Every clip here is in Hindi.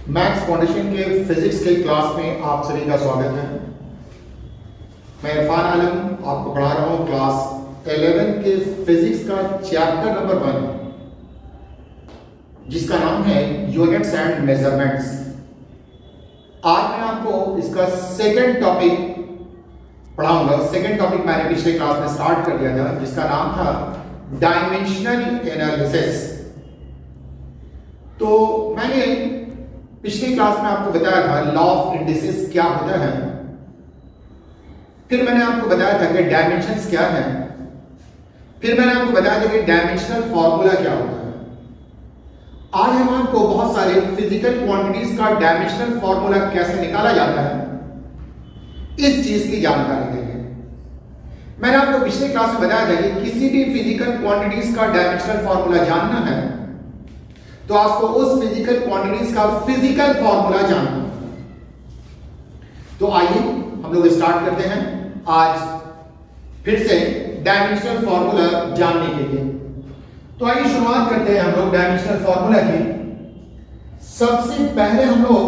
मैथ्स फाउंडेशन के फिजिक्स के क्लास में आप सभी का स्वागत है। मैं इरफान आलम आपको पढ़ा रहा हूँ क्लास 11 के फिजिक्स का चैप्टर नंबर 1 जिसका नाम है यूनिट्स एंड मेजरमेंट्स। आज मैं आपको इसका सेकंड टॉपिक पढ़ाऊंगा। सेकंड टॉपिक मैंने पिछले क्लास में स्टार्ट कर दिया था जिसका नाम था डायमेंशनल एनालिसिस। तो मैंने पिछली क्लास में आपको बताया था लॉ ऑफ इंडिसेस क्या होता है, फिर मैंने आपको बताया था कि डायमेंशंस क्या है, फिर मैंने आपको बताया था कि डायमेंशनल फॉर्मूला क्या होता है। आज हम आपको बहुत सारे फिजिकल क्वांटिटीज का डायमेंशनल फॉर्मूला कैसे निकाला जाता है इस चीज की जानकारी देंगे। मैंने आपको पिछले क्लास में बताया था कि किसी भी फिजिकल क्वांटिटीज का डायमेंशनल फॉर्मूला जानना है तो आपको उस फिजिकल क्वांटिटीज का फिजिकल फॉर्मूला जानना है। तो आइए हम लोग स्टार्ट करते हैं आज फिर से डायमेंशनल फॉर्मूला जानने के लिए। तो आइए शुरुआत करते हैं हम लोग डायमेंशनल फॉर्मूला की। सबसे पहले हम लोग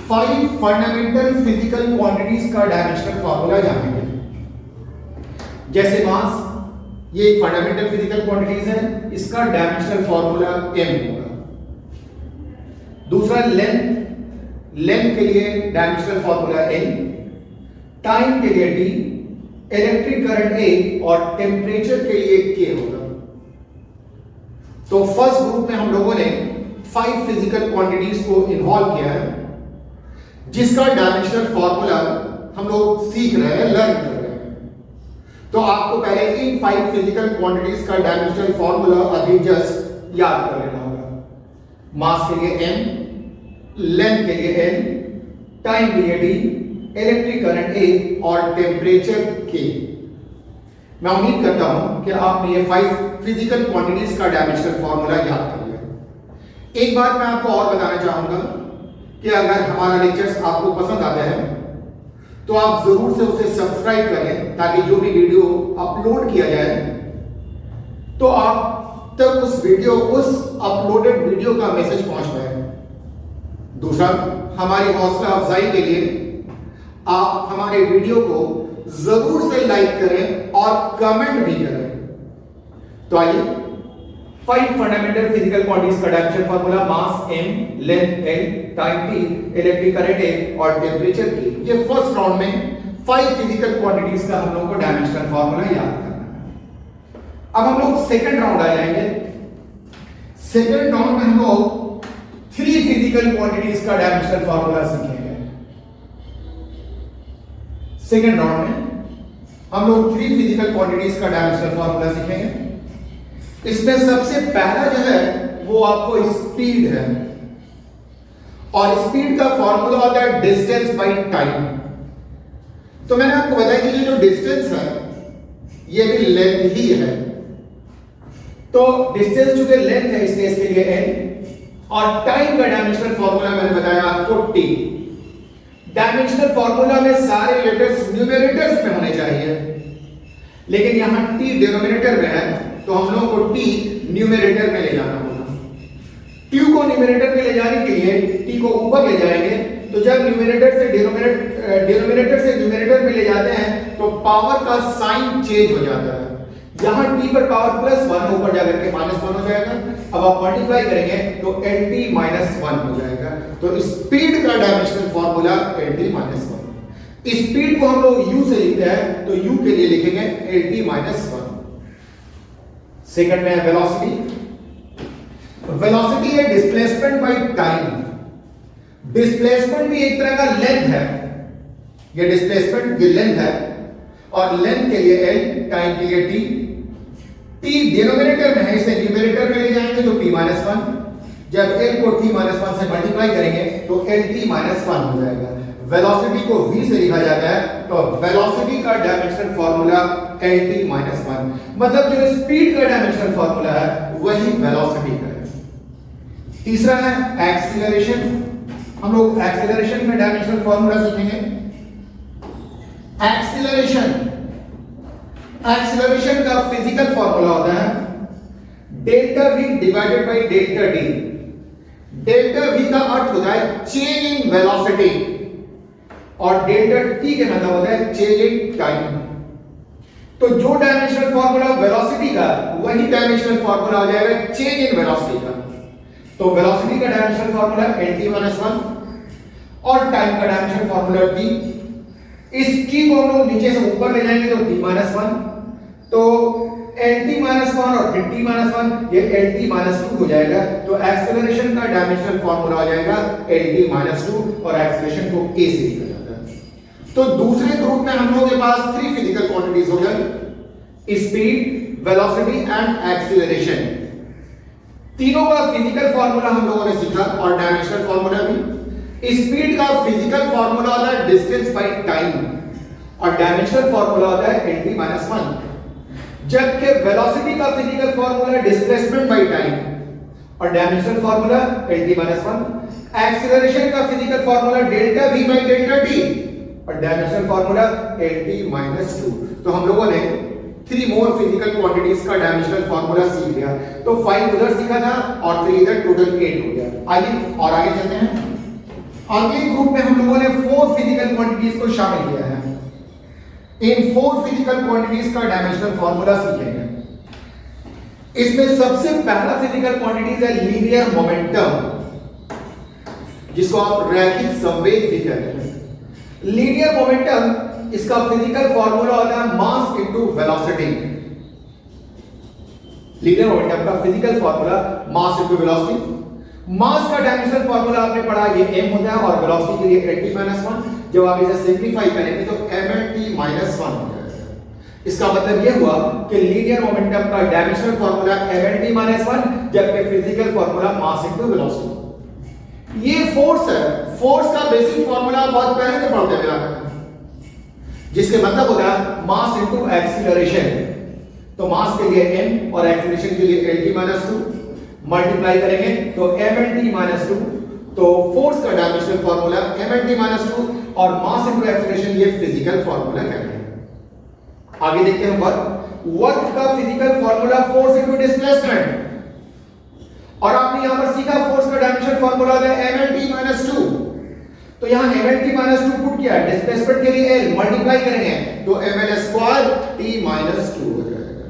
5 फंडामेंटल फिजिकल क्वांटिटीज का डायमेंशनल फॉर्मूला जानेंगे। जैसे मास, ये एक फंडामेंटल फिजिकल क्वांटिटीज है, इसका डायमेंशनल फॉर्मूला m होगा। दूसरा लेंथ, लेंथ के लिए डायमेंशनल फॉर्मूला n, टाइम के लिए t, इलेक्ट्रिक करंट a और टेम्परेचर के लिए k होगा। तो फर्स्ट ग्रुप में हम लोगों ने 5 फिजिकल क्वांटिटीज को इन्वॉल्व किया है जिसका डायमेंशनल फॉर्मूला हम लोग सीख रहे हैं, लर्न कर रहे हैं। तो आपको पहले इन 5 फिजिकल क्वांटिटीज का डायमेंशनल फॉर्मूला अभी जस्ट याद कर लेना होगा। मास के लिए m, लेंथ के लिए n, टाइम के लिए t, इलेक्ट्रिक करंट a और टेम्परेचर k। मैं उम्मीद करता हूं कि आपने ये 5 फिजिकल क्वांटिटीज का डायमेंशनल फॉर्मूला याद कर लिया। एक बात मैं आपको और बताना चाहूंगा कि अगर हमारा लेक्चर्स आपको पसंद आता है तो आप जरूर से उसे सब्सक्राइब करें ताकि जो भी वीडियो अपलोड किया जाए तो आप तक उस अपलोडेड वीडियो का मैसेज पहुंच पाए। दूसरा, हमारी हौसला अफजाई के लिए आप हमारे वीडियो को जरूर से लाइक करें और कमेंट भी करें। तो आइए 5 फंडामेंटल फिजिकल क्वांटिटीज का dimensional formula mass m, length l, time t, electric current a और टेम्परेचर t। ये फर्स्ट राउंड में 5 फिजिकल क्वांटिटीज का हम लोग को डायमेंशनल फार्मूला याद करना है। अब हम लोग सेकंड राउंड आ जाएंगे। सेकंड राउंड में हम लोग 3 फिजिकल क्वांटिटीज का डायमेंशनल फार्मूला सीखेंगे। सेकंड राउंड में हम लोग 3 फिजिकल क्वांटिटीज का डायमेंशनल फार्मूला सीखेंगे। इसमें सबसे पहला जो है वो आपको स्पीड है और स्पीड का फॉर्मूला होता है डिस्टेंस बाय टाइम। तो मैंने आपको बताया कि ये जो डिस्टेंस है ये भी लेंथ ही है। तो डिस्टेंस चूंकि लेंथ है इसलिए इसके लिए n और टाइम का डायमेंशनल फॉर्मूला मैंने बताया आपको t। डायमेंशनल फॉर्मूला में सारे लेटर्स न्यूमरेटर्स में होने चाहिए लेकिन यहां t डिनोमिनेटर में है तो हम लोगों को t न्यूमरेटर में ले जाना होगा। t को न्यूमरेटर में ले जाने के लिए t को ऊपर ले जाएंगे तो जब न्यूमरेटर से न्यूमरेटर में ले जाते हैं तो पावर का साइन चेंज हो जाता है। यहां t पर पावर +1 ऊपर जाकर के -1 हो जाएगा। अब आप मल्टीप्लाई करेंगे तो lt -1 हो जाएगा। तो स्पीड का डायमेंशनल फॉर्मूला lt -1। स्पीड को हम लोग u से लिखते हैं तो u के लिए लिखेंगे lt -1। सेकंड में है वेलोसिटी। वेलोसिटी है डिस्प्लेसमेंट बाय टाइम। डिस्प्लेसमेंट भी एक तरह का लेंथ है, ये डिस्प्लेसमेंट की लेंथ है और लेंथ के लिए l, टाइम के लिए t। t डिनोमिनेटर में है, इसे न्यूमरेटर में ले जाएंगे तो t -1। जब l को t -1 से मल्टीप्लाई करेंगे तो lt -1 हो जाएगा। वेलोसिटी को v से लिखा जाता है तो वेलोसिटी का डायमेंशनल फॉर्मूला lt -1। मतलब जो स्पीड का डायमेंशनल फॉर्मूला है वही वेलोसिटी का है। तीसरा है एक्सीलरेशन। हम लोग एक्सीलरेशन में डायमेंशनल फॉर्मूला सीखेंगे। एक्सीलरेशन का फिजिकल फॉर्मूला होता है delta v divided by delta t। Delta v का अर्थ होता है चेंज इन वेलोसिटी और डेल्टा t के मतलब होता है चेंज इन टाइम। तो जो डायमेंशनल फार्मूला वेलोसिटी का वही डायमेंशनल फार्मूला हो जाएगा चेंज इन वेलोसिटी का। तो वेलोसिटी का डायमेंशनल फार्मूला nt-1 और टाइम का डायमेंशनल फार्मूला t। इस t को हम लोग नीचे से ऊपर ले जाएंगे तो t-1, तो nt-1 और फिर t-1 ये lt-2 हो जाएगा। तो एक्सेलरेशन का डायमेंशनल फार्मूला हो जाएगा lt-2 और एक्सेलरेशन को a से लिखा जाता है। तो दूसरे ग्रुप में हम लोगों के पास 3 फिजिकल क्वांटिटीज हो गए, स्पीड, वेलोसिटी एंड एक्सेलरेशन। तीनों का फिजिकल फार्मूला हम लोगों ने सीखा और डायमेंशनल फार्मूला भी। स्पीड का फिजिकल फार्मूला होता है डिस्टेंस बाय टाइम और डायमेंशनल फार्मूला होता है nt-1, जबकि वेलोसिटी का physical formula displacement by time और डायमेंशनल फार्मूला nt-1। एक्सीलरेशन का physical formula delta v by delta t और डायमेंशनल फार्मूला nt-2। तो हम लोगों ने 3 मोर फिजिकल क्वांटिटीज का डायमेंशनल फार्मूला सीख लिया। तो 5 उधर सीखा था और 3 इधर, टोटल 8 हो गया। आइए और आगे चलते हैं। अगले ग्रुप में हम लोगों ने 4 फिजिकल क्वांटिटीज को शामिल किया है। इन 4 फिजिकल क्वांटिटीज का डायमेंशनल फार्मूला सीखेंगे। इसमें सबसे पहला फिजिकल क्वांटिटीज है लीनियर मोमेंटम, जिसको आप रैखिक संवेग भी कहते हैं। लीनियर मोमेंटम, इसका फिजिकल फार्मूला होता है mass into velocity. Linear momentum का physical formula mass into velocity. Mass का डायमेंशनल फार्मूला आपने पढ़ा, ये m होता है और वेलोसिटी के लिए nt-1। जब आप इसे सिंपलीफाई करेंगे तो mnt-1 हो जाएगा। इसका मतलब ये हुआ कि लीनियर मोमेंटम का डायमेंशनल फार्मूला mnt-1, जबकि physical formula mass into velocity. ये फोर्स है, फोर्स का बेसिक फार्मूला बहुत पहले से पढ़ते हुए आ रहे हैं, जिसके मतलब होगा मास इनटू एक्सीलरेशन। तो मास के लिए m और एक्सीलरेशन के लिए nt-2 मल्टीप्लाई करेंगे तो mnt-2। तो फोर्स का डायमेंशनल फार्मूला mnt-2 और मास इनटू एक्सीलरेशन ये फिजिकल फार्मूला कहते हैं। आगे देखते हैं वर्क का physical formula force into displacement. और आपने यहां पर सीखा फोर्स का डायमेंशनल फार्मूला है mnt-2। तो यहां mnt-2 पुट किया है, डिस्प्लेसमेंट के लिए l मल्टीप्लाई करेंगे तो ml² t-2 हो जाएगा।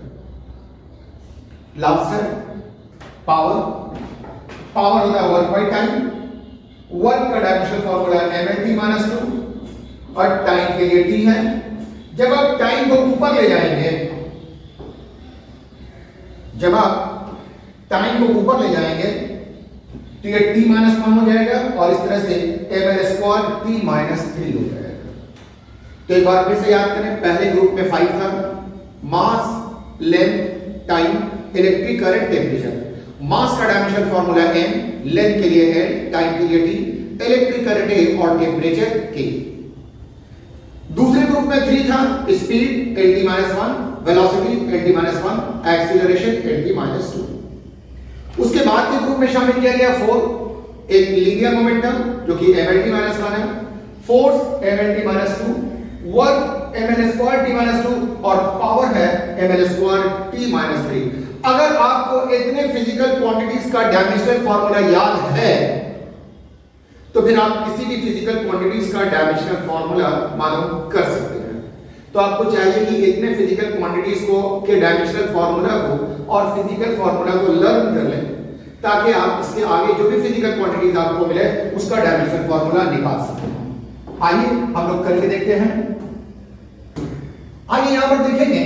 लास्ट है पावर। पावर होता है वर्क बाय टाइम। वर्क का डायमेंशनल फार्मूला mlt-2 और टाइम के लिए t है। जब आप टाइम को ऊपर ले जाएंगे, जब आप टाइम को ऊपर ले जाएंगे तो ये t-1 हो जाएगा और इस तरह से ml² t-3 हो जाएगा। तो एक बार फिर से याद करें, पहले ग्रुप में 5 था, mass, length, time, electric current, temperature. Mass का डायमेंशनल फार्मूला m, लेंथ के लिए l, टाइम के लिए t, इलेक्ट्रिक करंट a और टेम्परेचर k। दूसरे ग्रुप में 3 था, speed nt-1, velocity nt-1, acceleration nt-2। उसके बाद के ग्रुप में शामिल किया गया 4, एक लीनियर मोमेंटम जो कि mlt-1 है, force mlt-2, work ml² t-2 और पावर है ml² t-3। अगर आपको इतने फिजिकल क्वांटिटीज का डायमेंशनल फार्मूला याद है तो फिर आप किसी भी फिजिकल क्वांटिटीज का डायमेंशनल फार्मूला मालूम कर सकते हैं। तो आपको चाहिए कि इतने फिजिकल क्वांटिटीज को के डायमेंशनल फार्मूला को और फिजिकल फार्मूला को लर्न कर लें, ताकि आप इसके आगे जो भी फिजिकल क्वांटिटीज आपको मिले उसका डायमेंशनल फार्मूला निकाल सकें। आइए हम लोग करके देखते हैं। आइए यहां पर देखेंगे,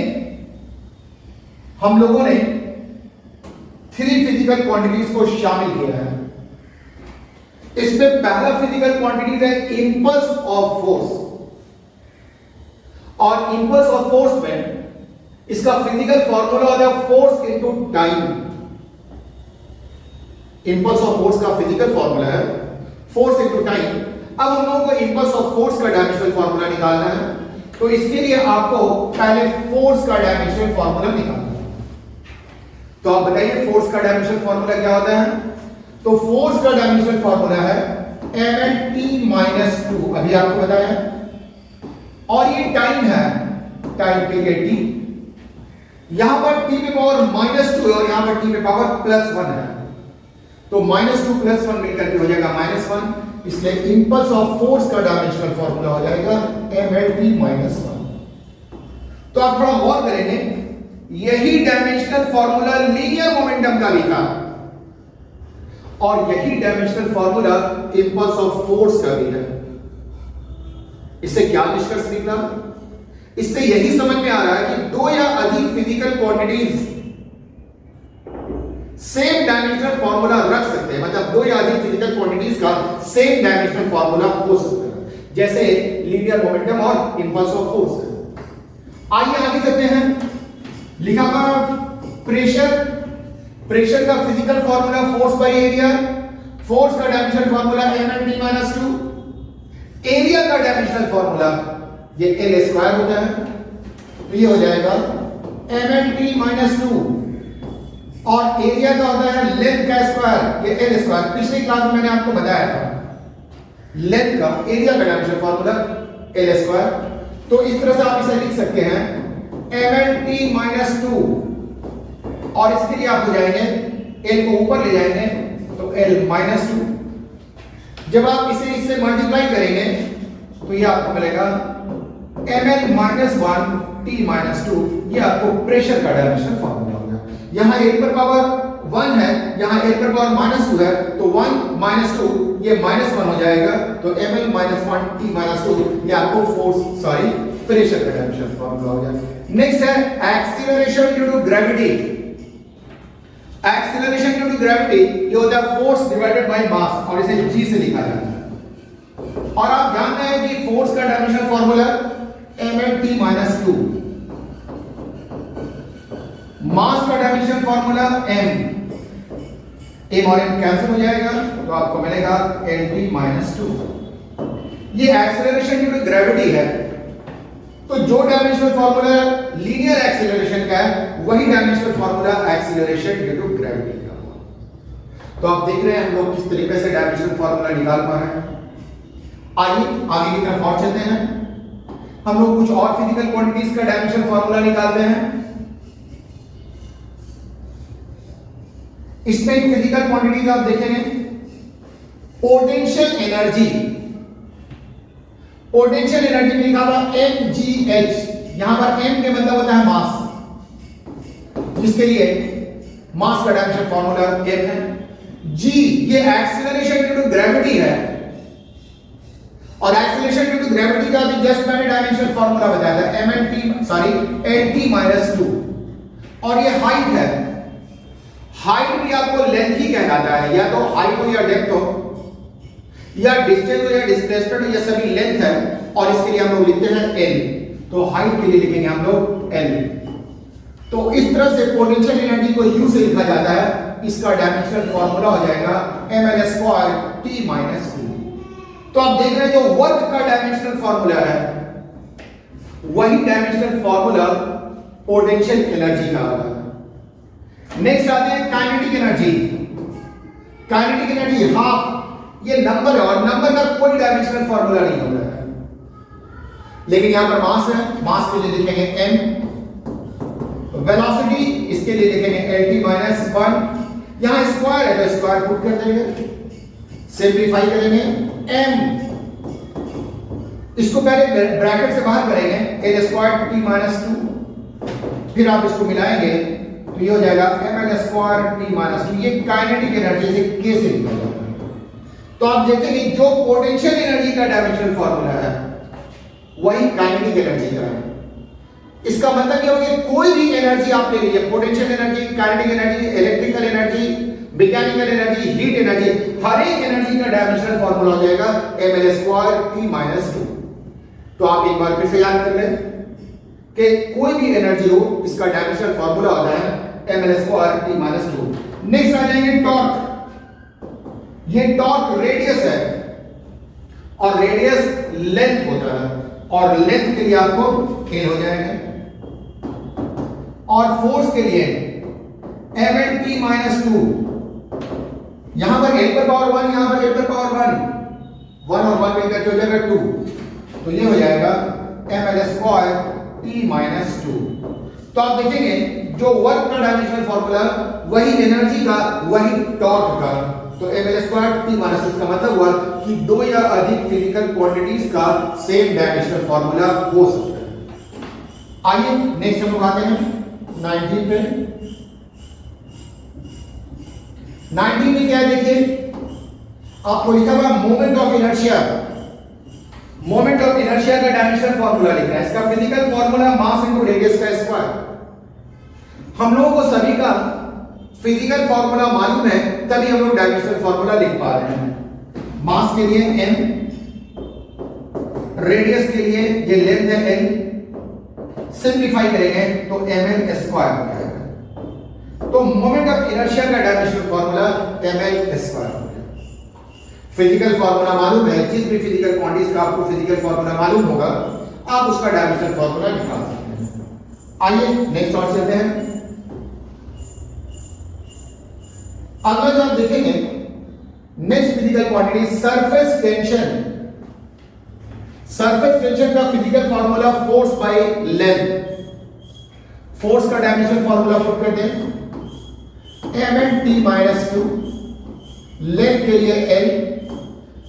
हम लोगों ने 3 फिजिकल क्वांटिटीज को शामिल किया है। इसमें पहला फिजिकल क्वांटिटीज है इंपल्स ऑफ फोर्स। और इंपल्स ऑफ फोर्स में इसका फिजिकल फार्मूला होता है force into time. Impulse of force का फिजिकल फार्मूला है फोर्स इनटू टाइम। अब हम लोगों को इंपल्स ऑफ फोर्स का डायमेंशनल फार्मूला निकालना है, तो इसके लिए आपको पहले फोर्स का डायमेंशनल फार्मूला निकालना है। तो आप बताइए फोर्स का डायमेंशनल फार्मूला क्या होता है? तो फोर्स का डायमेंशनल फार्मूला है mnt-2, अभी आपको बताया, और ये टाइम है, टाइम के लिए t। यहां पर t पे पावर -2 है और यहां पर t पे पावर +1 है। तो -2 + 1 मिलकर के हो जाएगा -1, इसलिए इंपल्स ऑफ फोर्स का डायमेंशनल फॉर्मूला हो जाएगा mlt - 1। तो आप थोड़ा गौर करेंगे, यही डायमेंशनल फॉर्मूला लीनियर मोमेंटम का भी था और यही dimensional formula impulse of force का भी है। इससे क्या निष्कर्ष निकला? इससे यही समझ में आ रहा है कि दो या अधिक physical quantities same dimensional formula रख सकते हैं, मतलब दो या अधिक फिजिकल क्वांटिटीज का सेम डायमेंशनल फॉर्मूला हो सकता है, जैसे लीनियर मोमेंटम और इंपल्स ऑफ फोर्स। आइए आगे चलते हैं। लिखा हुआ प्रेशर का physical formula force by area, force का डायमेंशनल फॉर्मूला mlt - 2, एरिया का डायमेंशनल फॉर्मूला ये L² होता है, तो ये हो जाएगा mlt - 2, और एरिया का होता है लेंथ का स्क्वायर, ये L²। पिछली क्लास में मैंने आपको बताया था लेंथ का एरिया का डायमेंशनल फॉर्मूला L²। तो इस तरह से आप इसे लिख सकते हैं mlt - 2, और इसके लिए आप हो जाएंगे L को ऊपर ले जाएंगे तो L - 2। जब आप इसे इससे मल्टीप्लाई करेंगे तो ये आपको मिलेगा ml - 1 t - 2, ये आपको प्रेशर का डायमेंशनल फॉर्मूला होगा। यहां L पर पावर 1 है, यहां L पर पावर -2 है, तो 1 - 2 ये -1 हो जाएगा, तो ml - 1 t - 2 ये आपको प्रेशर का डायमेंशनल फॉर्मूला हो जाएगा। नेक्स्ट है acceleration due to gravity. Acceleration due to gravity ये होता है फोर्स डिवाइडेड बाय मास, और इसे g से लिखा जाता है। और आप जानते हैं कि फोर्स का डायमेंशनल फॉर्मूला mlt - 2, मास का डायमेंशनल फॉर्मूला m और m कैंसिल हो जाएगा, तो आपको मिलेगा nt - 2। ये एक्सीलरेशन ड्यू टू ग्रेविटी है, तो जो डायमेंशनल फॉर्मूला लीनियर एक्सीलरेशन का है वही dimensional formula acceleration due to gravity का होगा। तो आप देख रहे हैं हम लोग किस तरीके से डायमेंशनल फॉर्मूला निकाल पा रहे हैं। आइए आगे की तरफ और चलते हैं। हम लोग कुछ और फिजिकल क्वांटिटीज का डायमेंशनल फॉर्मूला निकालते हैं। इसमें फिजिकल क्वांटिटीज आप देखेंगे, पोटेंशियल एनर्जी में लिखा हुआ mgh, यहां पर m के मतलब होता है मास, जिसके लिए मास का डायमेंशनल फॉर्मूला m है। g ये एक्सीलरेशन ड्यू टू ग्रेविटी है, और एक्सीलरेशन ड्यू टू ग्रेविटी का भी जस्ट मैंने डायमेंशनल फॉर्मूला बताया था nt - 2, और ये हाइट है। हाइट भी आपको लेंथ ही कहलाता है, या तो हाइट हो या डेप्थ हो या डिस्टेंस हो या डिस्प्लेसमेंट हो, ये सभी लेंथ है, और इसके लिए हम लोग लिखते हैं L। तो हाइट के लिए लिखेंगे हम लोग L। तो इस तरह से पोटेंशियल एनर्जी को U से लिखा जाता है, इसका डायमेंशनल फॉर्मूला हो जाएगा ml² t - 2। तो आप देख रहे हैं जो वर्क का डायमेंशनल फॉर्मूला है वही डायमेंशनल फॉर्मूला पोटेंशियल एनर्जी का होगा। नेक्स्ट आते हैं kinetic energy. Kinetic energy half, ये नंबर है, और नंबर का कोई डायमेंशनल फॉर्मूला नहीं होता है, लेकिन यहां पर मास है, मास के लिए लिखेंगे m, वेलोसिटी इसके लिए लिखेंगे lt - 1, यहां स्क्वायर है तो स्क्वायर पुट कर देंगे, सिंपलीफाई करेंगे m, इसको पहले ब्रैकेट से बाहर करेंगे l² t - 2, फिर आप इसको मिलाएंगे तो ये हो जाएगा ml² t - 2। ये काइनेटिक एनर्जी से k से निकल जाता है। तो आप देखेंगे जो पोटेंशियल एनर्जी का डायमेंशनल फॉर्मूला है वही काइनेटिक एनर्जी का है। इसका मतलब क्या हो गया, कोई भी एनर्जी आप ले लीजिए, potential energy, kinetic energy, electrical energy, mechanical energy, heat energy, हर एक एनर्जी का डायमेंशनल फॉर्मूला हो जाएगा ml² t - 2। तो आप एक बार फिर से याद कर लें कि कोई भी एनर्जी हो इसका डायमेंशनल फॉर्मूला होता है ml² t - 2। नेक्स्ट आ जाएंगे टॉर्क। ये टॉर्क रेडियस है, और रेडियस लेंथ होता है, और लेंथ के लिए आपको L हो जाएगा, और फोर्स के लिए mlt - 2, यहां पर L पर पावर 1, यहां पर L पर पावर 1 और 1 मिलकर हो जाएगा 2, तो ये हो जाएगा ml² t - 2। तो आप देखेंगे जो वर्क का डायमेंशनल फॉर्मूला वही एनर्जी का, वही टॉर्क का। तो ml² t माइनस इसका मतलब हुआ कि दो या अधिक फिजिकल क्वांटिटीज का सेम डायमेंशनल फॉर्मूला हो सकता है। आइए नेक्स्ट हम लोग आते हैं 19 पे। 19 में क्या है देखिए, आपको लिखा हुआ moment of inertia. Moment of inertia का डायमेंशनल फॉर्मूला लिखना है। इसका physical formula mass into radius का स्क्वायर। हम लोगों को सभी का फिजिकल फॉर्मूला मालूम है, तभी हम लोग डायमेंशनल फॉर्मूला लिख पा रहे हैं। मास के लिए m, रेडियस के लिए ये लेंथ है l, सिंप्लीफाई करेंगे तो ml स्क्वायर हो जाएगा। तो मोमेंट ऑफ इनर्शिया का डायमेंशनल फॉर्मूला ml स्क्वायर हो जाएगा। फिजिकल फॉर्मूला मालूम है, जिस भी फिजिकल क्वांटिटीज का आपको फिजिकल फॉर्मूला मालूम होगा, आप उसका डायमेंशनल फॉर्मूला निकाल सकते हैं। आइए नेक्स्ट और चलते हैं। अगला जो आप देखेंगे next physical quantity surface tension. Surface tension का physical formula force by length. Force का डायमेंशनल फॉर्मूला पुट करते हैं mnt माइनस 2, लेंथ के लिए l,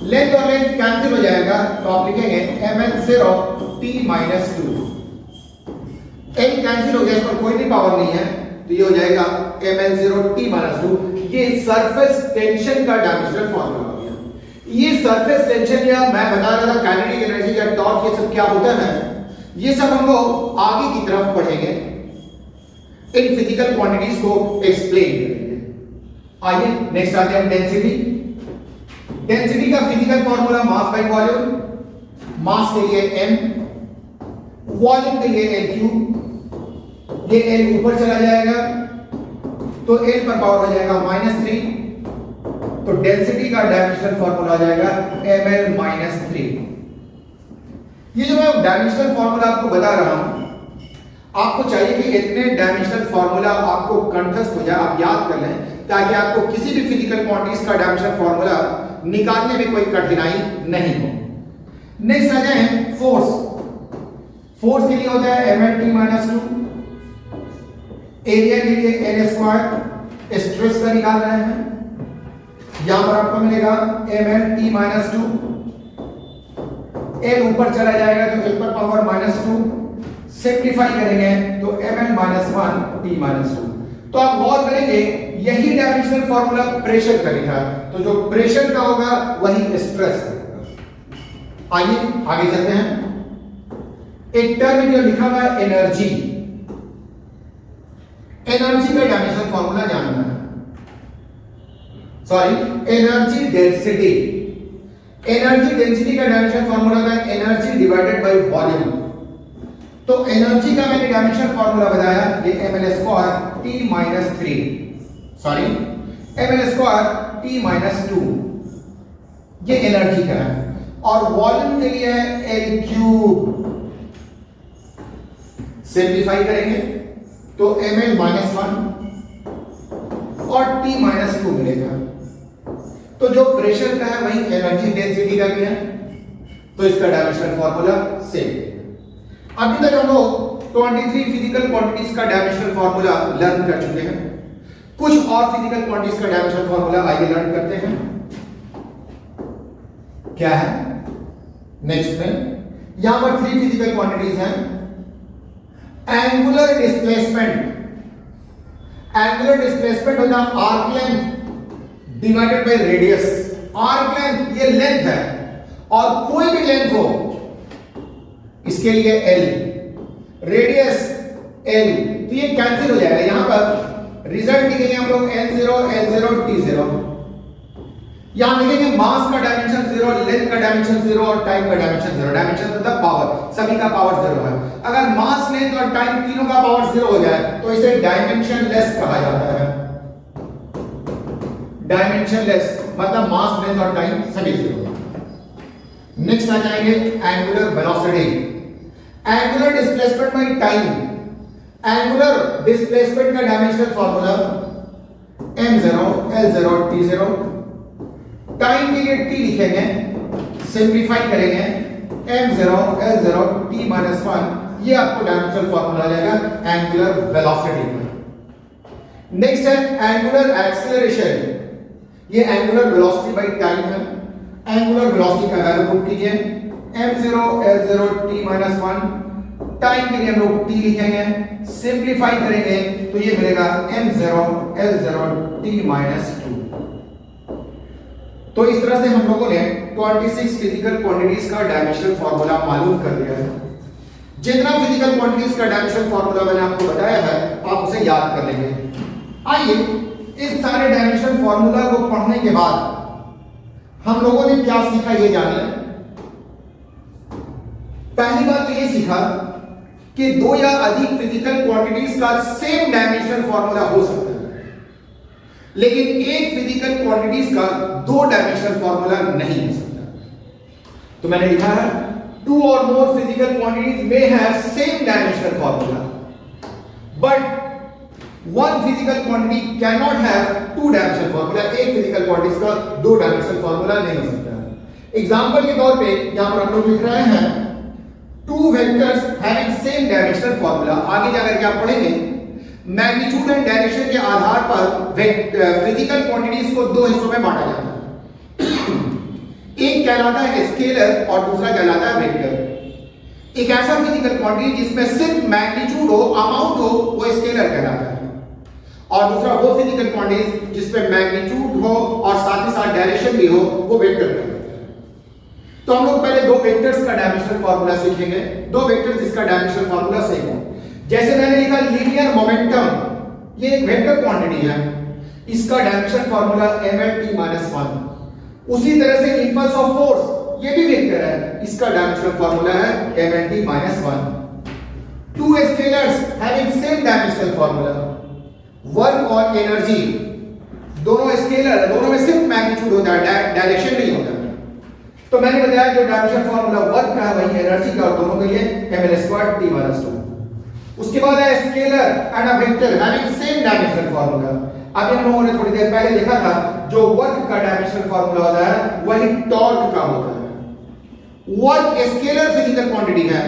लेंथ और लेंथ कैंसिल हो जाएगा तो आप लिखेंगे ml0 t minus 2। l cancel हो गया, इस पर कोई भी पावर नहीं है तो ये हो जाएगा ml0 t माइनस 2। ये सरफेस टेंशन का डायमेंशनल फॉर्मूला हो गया। ये सरफेस टेंशन या मैं बता रहा था काइनेटिक एनर्जी या टॉर्क, ये सब क्या होता है, ये सब हम लोग आगे की तरफ पढ़ेंगे, इन फिजिकल क्वांटिटीज को एक्सप्लेन करेंगे। आइए नेक्स्ट आते हैं डेंसिटी। डेंसिटी का physical formula mass by volume. Mass के लिए m, वॉल्यूम के लिए l क्यूब। ये l ऊपर चला जाएगा तो l पर पावर हो जाएगा -3, तो डेंसिटी का डायमेंशनल फॉर्मूला आ जाएगा ml माइनस 3। ये जो मैं डायमेंशनल फॉर्मूला आपको बता रहा हूं, आपको चाहिए कि इतने डायमेंशनल फॉर्मूला आपको कंठस्थ हो जाए, आप याद कर लें, ताकि आपको किसी भी फिजिकल क्वांटिटीज का डायमेंशनल फॉर्मूला निकालने में कोई कठिनाई नहीं हो। नेक्स्ट आ जाए फोर्स। फोर्स के लिए होता है mlt माइनस 2, एरिया के लिए l स्क्वायर, स्ट्रेस का निकाल रहे हैं, यहां पर आपको मिलेगा mlt माइनस 2, l ऊपर चला जाएगा तो l पर पावर -2, सिंप्लीफाई करेंगे तो ml माइनस 1 t माइनस 2। तो आप गौर करेंगे यही डायमेंशनल फॉर्मूला प्रेशर का लिखा है, तो जो प्रेशर का होगा वही स्ट्रेस का होगा। आइए आगे चलते हैं। एक टर्म जो लिखा हुआ है एनर्जी। एनर्जी का डायमेंशनल फॉर्मूला जानना है, sorry energy density. Energy density का डायमेंशनल फॉर्मूला है एनर्जी डिवाइडेड बाय वॉल्यूम। तो एनर्जी का मैंने डायमेंशनल फॉर्मूला बताया, ये ml² t minus 3, sorry ml² t minus 2, ये एनर्जी का है। और वॉल्यूम के लिए है l क्यूब। सिंप्लीफाई करेंगे तो ml माइनस 1 और t माइनस 2 मिलेगा। तो जो प्रेशर का है वही एनर्जी डेंसिटी का भी है, तो इसका डायमेंशनल फॉर्मूला सेम। अभी तक हम लोग 23 फिजिकल क्वांटिटीज का डायमेंशनल फॉर्मूला लर्न कर चुके हैं। कुछ और फिजिकल क्वांटिटीज का डायमेंशनल फॉर्मूला आइए लर्न करते हैं। क्या है नेक्स्ट में, यहां पर 3 फिजिकल क्वांटिटीज हैं। Angular displacement. एंगुलर डिस्प्लेसमेंट होता है arc length divided by radius. Arc length ये लेंथ है, और कोई भी लेंथ हो इसके लिए l, रेडियस l, तो ये कैंसिल हो जाएगा। यहां पर रिजल्ट लिखेंगे हम लोग n0 l0 t0। यहां लिखेंगे मास का डायमेंशन 0, लेंथ का डायमेंशन 0 और टाइम का डायमेंशन 0। डायमेंशन मतलब पावर, सभी का पावर 0 है। अगर मास, लेंथ और टाइम तीनों का पावर 0 हो जाए तो इसे डायमेंशन लेस कहा जाता है। डायमेंशन लेस मतलब मास, लेंथ और टाइम सभी 0। नेक्स्ट आ जाएंगे angular velocity. Angular displacement by time. Angular displacement का dimensional formula m0 l0 t0। Time के लिए t लिखेंगे, सिंप्लीफाई करेंगे m0 l0 t माइनस 1, ये आपको डायमेंशनल फॉर्मूला आ जाएगा एंगुलर वेलोसिटी का। नेक्स्ट है एंगुलर एक्सीलरेशन, ये एंगुलर वेलोसिटी बाय टाइम है। एंगुलर वेलोसिटी का वैल्यू पुट कीजिए m0 l0 t - 1, टाइम के लिए हम लोग t लिखेंगे, सिंपलीफाई करेंगे तो ये मिलेगा m0 l0 t - 2। तो इस तरह से हम लोगों ने 26 फिजिकल क्वांटिटीज का डायमेंशनल फार्मूला मालूम कर लिया है। जितना फिजिकल क्वांटिटीज का डायमेंशनल फार्मूला मैंने आपको बताया है आप उसे याद कर लेंगे। आइए इस सारे डायमेंशनल फार्मूला को पढ़ने के बाद हम लोगों ने क्या सीखा ये जान लें। पहली बात तो ये सीखा कि दो या अधिक फिजिकल क्वांटिटीज का सेम डायमेंशनल फार्मूला हो सकता है, लेकिन एक फिजिकल क्वांटिटीज का दो डायमेंशनल फार्मूला नहीं हो सकता। तो मैंने लिखा है two or more physical quantities may have same dimensional formula, but one physical quantity cannot have two dimensional formula। एक physical quantities का दो dimensional formula नहीं हो सकता। एग्जांपल के तौर पे यहां पर हम लोग लिख रहे हैं two vectors having same dimensional formula। आगे जाकर के आप पढ़ेंगे मैग्नीट्यूड एंड डायरेक्शन के आधार पर फिजिकल क्वांटिटीज को दो हिस्सों में बांटा जाता है। एक कहलाता है स्केलर और दूसरा कहलाता है वेक्टर। एक ऐसा फिजिकल क्वांटिटी जिसमें सिर्फ मैग्नीट्यूड हो, अमाउंट हो, वो स्केलर कहलाता है, और दूसरा वो फिजिकल क्वांटिटी जिसमें मैग्नीट्यूड हो और साथ ही साथ डायरेक्शन भी हो, वो वेक्टर कहलाता है। तो हम लोग पहले दो वेक्टर्स का डायमेंशनल फार्मूला सीखेंगे, दो वेक्टर्स जिसका डायमेंशनल फार्मूला सेम हो। जैसे मैंने लिखा लीनियर मोमेंटम, ये एक वेक्टर क्वांटिटी है, इसका डायमेंशनल फार्मूला mlt - 1। उसी तरह से इंपल्स ऑफ फोर्स ये भी वेक्टर है, इसका डायमेंशनल फार्मूला है mlt - 1। Two scalars having same dimensional formula, work और एनर्जी दोनों स्केलर, दोनों में सिर्फ मैग्नीट्यूड होता है, डायरेक्शन नहीं होता। तो मैंने बताया जो डायमेंशनल फार्मूला वर्क का है वही एनर्जी का, और दोनों के लिए ml² t - 2। उसके बाद है scalar and a vector having same dimensional formula. अभी हम लोगों ने थोड़ी देर पहले देखा था जो वर्क का डायमेंशनल फार्मूला होता है वही टॉर्क का होता है। वर्क स्केलर फिजिकल क्वांटिटी है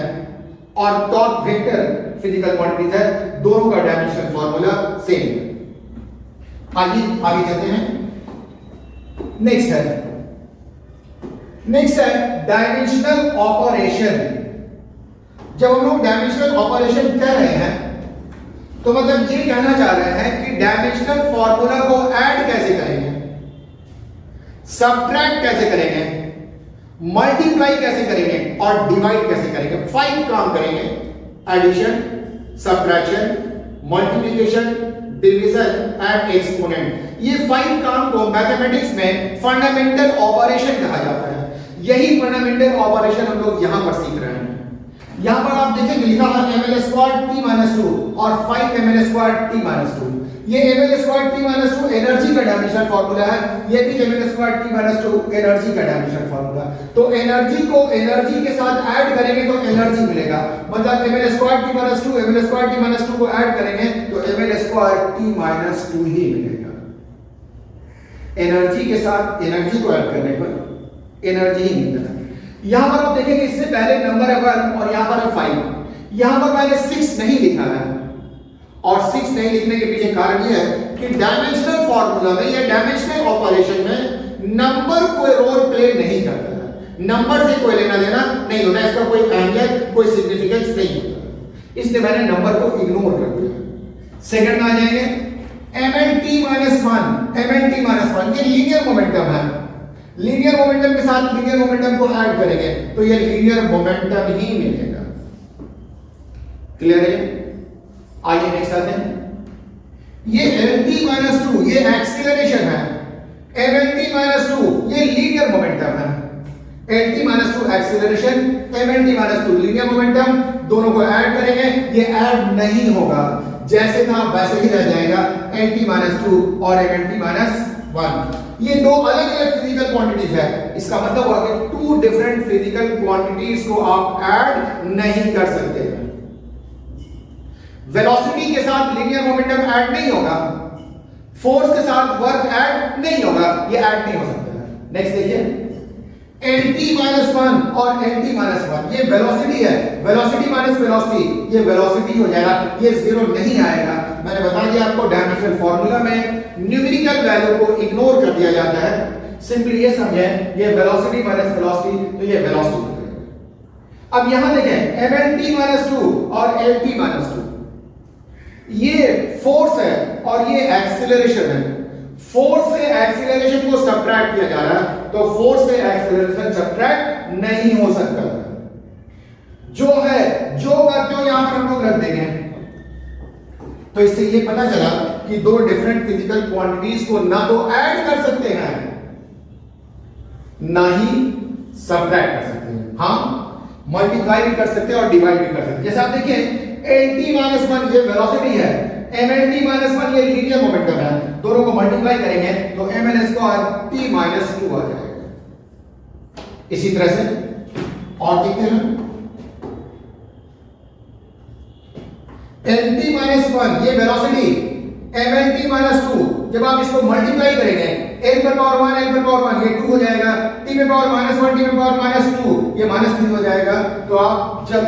और टॉर्क वेक्टर फिजिकल क्वांटिटी है, दोनों का डायमेंशनल फार्मूला सेम है। आइए आगे चलते हैं। नेक्स्ट है डायमेंशनल ऑपरेशन। जब हम लोग डायमेंशनल ऑपरेशन कह रहे हैं तो मतलब ये कहना चाह रहे हैं कि डायमेंशनल फार्मूला को ऐड कैसे करेंगे, सब्ट्रैक्ट कैसे करेंगे, मल्टीप्लाई कैसे करेंगे और डिवाइड कैसे करेंगे। 5 काम करेंगे, addition, subtraction, multiplication, division and exponent. ये 5 काम को मैथमेटिक्स में फंडामेंटल ऑपरेशन कहा जाता है। यही फंडामेंटल ऑपरेशन हम लोग यहां पर सीख रहे हैं। यहां पर आप देखेंगे लिखा है ml² t - 2 और 5 ml² t - 2। ये ml² t - 2 एनर्जी का डायमेंशनल फार्मूला है, ये भी ml² t - 2 एनर्जी का डायमेंशनल फार्मूला। तो एनर्जी को एनर्जी के साथ ऐड करेंगे तो एनर्जी मिलेगा, मतलब ml² t - 2 ml² t - 2 को ऐड करेंगे तो ml² t - 2 ही मिलेगा। एनर्जी के साथ एनर्जी को ऐड करने पर एनर्जी ही मिलता है। यहां पर आप देखेंगे इससे पहले नंबर है 1 और यहां पर है 5। यहां पर मैंने 6 नहीं लिखा है, और 6 नहीं लिखने के पीछे कारण यह है कि डायमेंशनल फार्मूला में या डायमेंशनल ऑपरेशन में नंबर कोई रोल प्ले नहीं करता है, नंबर से कोई लेना देना नहीं होता, इसका कोई अहमियत कोई सिग्निफिकेंस नहीं होता, इसलिए मैंने नंबर को इग्नोर कर दिया। सेकंड में आ जाएंगे mlt - 1। mlt - 1 ये लीनियर मोमेंटम है, लीनियर मोमेंटम के साथ लीनियर मोमेंटम को ऐड करेंगे तो ये लीनियर मोमेंटम ही मिलेगा। क्लियर है? आइए नेक्स्ट आते हैं। ये mt - 2 ये एक्सीलरेशन है, mlt - 2 ये लीनियर मोमेंटम है। lt - 2 acceleration, mlt - 2 linear momentum, दोनों को ऐड करेंगे, ये ऐड नहीं होगा, जैसे था वैसे ही रह जाएगा lt - 2 और mlt - 1। ये दो अलग अलग फिजिकल क्वांटिटीज है, इसका मतलब हुआ कि 2 डिफरेंट फिजिकल क्वांटिटीज को आप ऐड नहीं कर सकते। वेलोसिटी के साथ लीनियर मोमेंटम ऐड नहीं होगा, फोर्स के साथ वर्क ऐड नहीं होगा, ये ऐड नहीं हो सकता है। नेक्स्ट देखिए lt - 1 और lt - 1 ये वेलोसिटी है, वेलोसिटी माइनस वेलोसिटी ये वेलोसिटी हो जाएगा, ये 0 नहीं आएगा। मैंने बता दिया आपको डायमेंशनल फॉर्मूला में न्यूमेरिकल वैल्यू को इग्नोर कर दिया जाता है। सिंपली ये समझें, ये वेलोसिटी माइनस वेलोसिटी, तो ये वेलोसिटी हो जाएगा। अब यहां देखें mlt माइनस 2 और lt माइनस 2, ये फोर्स है और ये एक्सीलरेशन है। फोर्स से एक्सीलरेशन को सब्ट्रैक्ट किया जा रहा है, तो फोर्स से एक्सीलरेशन सब्ट्रैक्ट नहीं हो सकता। जो है जो यहां पर हम लोग रख देंगे। तो इससे ये पता चला कि दो डिफरेंट फिजिकल क्वांटिटीज को ना तो ऐड कर सकते हैं ना ही सब्ट्रैक्ट कर सकते हैं। हाँ, मल्टीप्लाई भी कर सकते हैं और डिवाइड भी कर सकते हैं। जैसे आप देखिए lt माइनस 1 ये वेलोसिटी है, mlt माइनस 1 ये लीनियर मोमेंटम है, दोनों को मल्टीप्लाई करेंगे तो mn स्क्वायर t माइनस 2 आ जाएगा। इसी तरह से और देखते हैं lt माइनस 1 ये वेलोसिटी, mlt माइनस 2 जब आप इसको मल्टीप्लाई करेंगे l पर पावर 1 l पर पावर 1 ये 2 हो जाएगा, t पे पावर माइनस 1 t पे पावर माइनस 2 ये माइनस 3 हो जाएगा। तो आप जब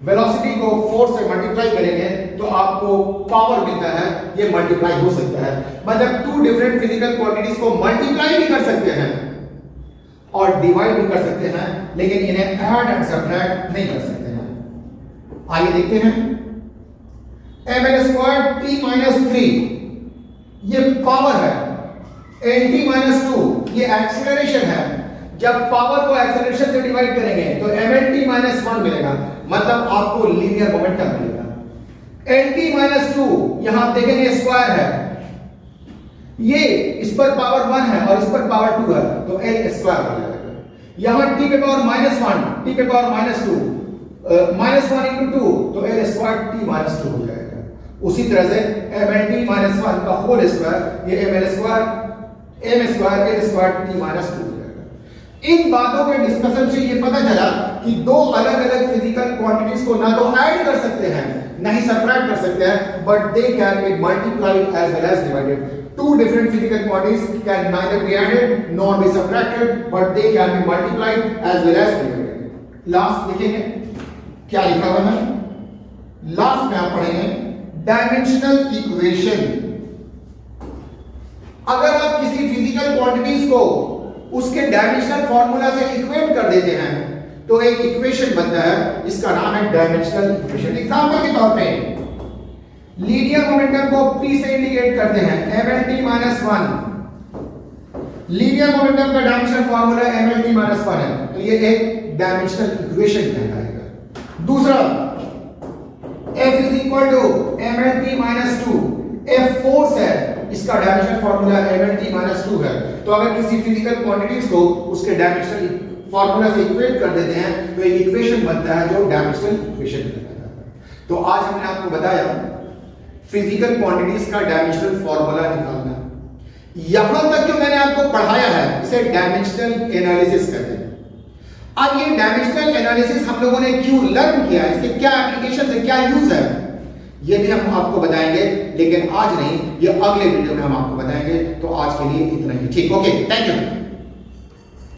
वेलोसिटी को फोर्स से मल्टीप्लाई करेंगे तो आपको पावर मिलता है, ये मल्टीप्लाई हो सकता है। मतलब टू डिफरेंट फिजिकल क्वांटिटीज को मल्टीप्लाई भी कर सकते हैं और डिवाइड भी कर सकते हैं, लेकिन इन्हें ऐड एंड सब्ट्रैक्ट नहीं कर सकते हैं। आइए देखते हैं mn स्क्वायर t माइनस 3 ये पावर है, lt माइनस 2 ये एक्सीलरेशन है। जब पावर को एक्सीलरेशन से डिवाइड करेंगे तो mlt माइनस 1 मिलेगा, मतलब आपको लीनियर मोमेंटम मिलेगा। lt माइनस 2 यहां आप देखेंगे स्क्वायर है, ये इस पर पावर 1 है और इस पर पावर 2 है, तो l स्क्वायर हो जाएगा। यहां t पे पावर माइनस 1 t पे पावर माइनस 2 माइनस 1 इंटू 2 तो l स्क्वायर t माइनस 2 हो जाएगा। उसी तरह से mlt माइनस 1 का होल स्क्वायर ये ml square m square l square t minus 2 हो जाएगा। इन बातों के डिस्कशन से ये पता चला कि दो अलग अलग फिजिकल क्वांटिटीज को ना तो ऐड कर सकते हैं ना ही सब्ट्रैक्ट कर सकते हैं, but they can be multiplied as well as divided. Two different physical quantities can neither be added nor be subtracted, but they can be multiplied as well as divided. Last देखेंगे क्या लिखा हुआ है, लास्ट में आप पढ़ेंगे डायमेंशनल इक्वेशन। अगर आप किसी फिजिकल क्वांटिटीज को उसके डायमेंशनल फॉर्मूला से इक्वेट कर देते हैं तो एक इक्वेशन बनता है, इसका नाम है डायमेंशनल इक्वेशन। एग्जांपल के तौर पे लीनियर मोमेंटम को p से इंडिकेट करते हैं, mlt माइनस 1। लीनियर मोमेंटम का डायमेंशनल फॉर्मूला mlt माइनस 1 है, तो ये एक डायमेंशनल इक्वेशन कहलाएगा। दूसरा F is equal to mlt minus 2, F force है, इसका डायमेंशनल फॉर्मूला mlt माइनस 2 है। तो अगर किसी फिजिकल क्वांटिटीज को उसके डायमेंशनल फॉर्मूला से इक्वेट कर देते हैं तो एक इक्वेशन बनता है जो डायमेंशनल इक्वेशन कहलाता है। तो आज हमने आपको बताया फिजिकल क्वांटिटीज का डायमेंशनल फॉर्मूला निकालना। यहां तक जो मैंने आपको पढ़ाया है इसे डायमेंशनल एनालिसिस कहते हैं। अब ये डायमेंशनल एनालिसिस हम लोगों ने क्यों लर्न किया, इसके क्या एप्लीकेशन है, क्या यूज है, ये भी हम आपको बताएंगे, लेकिन आज नहीं, ये अगले वीडियो में हम आपको बताएंगे। तो आज के लिए इतना ही, ठीक, ओके, थैंक यू।